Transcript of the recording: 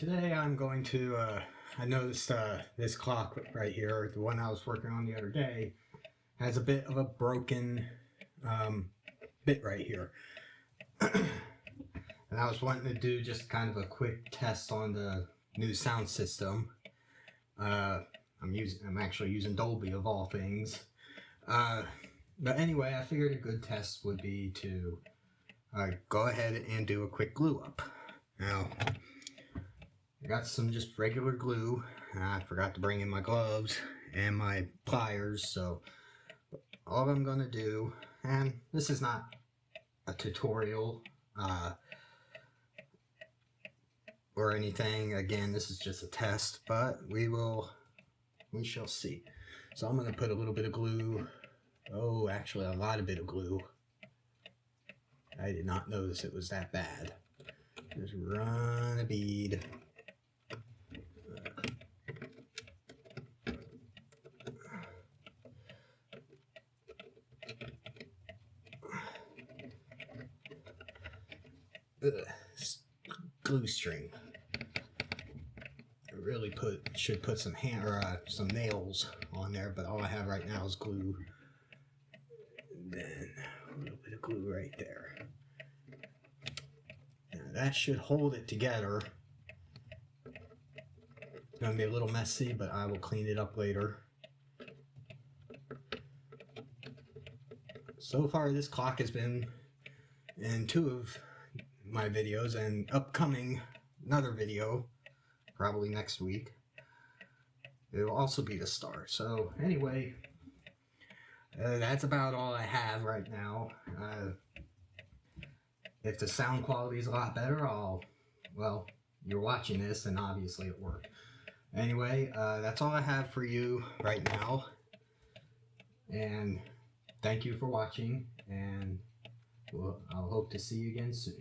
Today I'm going to, I noticed this clock right here, the one I was working on the other day, has a bit of a broken bit right here. And I was wanting to do just kind of a quick test on the new sound system. I'm actually using Dolby of all things. But anyway, I figured a good test would be to go ahead and do a quick glue up. Now, I got some just regular glue. I forgot to bring in my gloves and my pliers, so all I'm going to do, and this is not a tutorial or anything, again, this is just a test, but we shall see. So I'm going to put a little bit of glue, actually a lot of bit of glue. I did not notice it was that bad. Just run a bead. Glue string. I really should put some some nails on there, but all I have right now is glue. And then a little bit of glue right there. Now that should hold it together. It's gonna be a little messy, but I will clean it up later. So far, this clock has been in 2 of my videos, and upcoming another video, probably next week. It will also be the star. So anyway, that's about all I have right now. If the sound quality is a lot better, well, you're watching this and obviously it worked. Anyway, that's all I have for you right now. And thank you for watching, and I'll hope to see you again soon.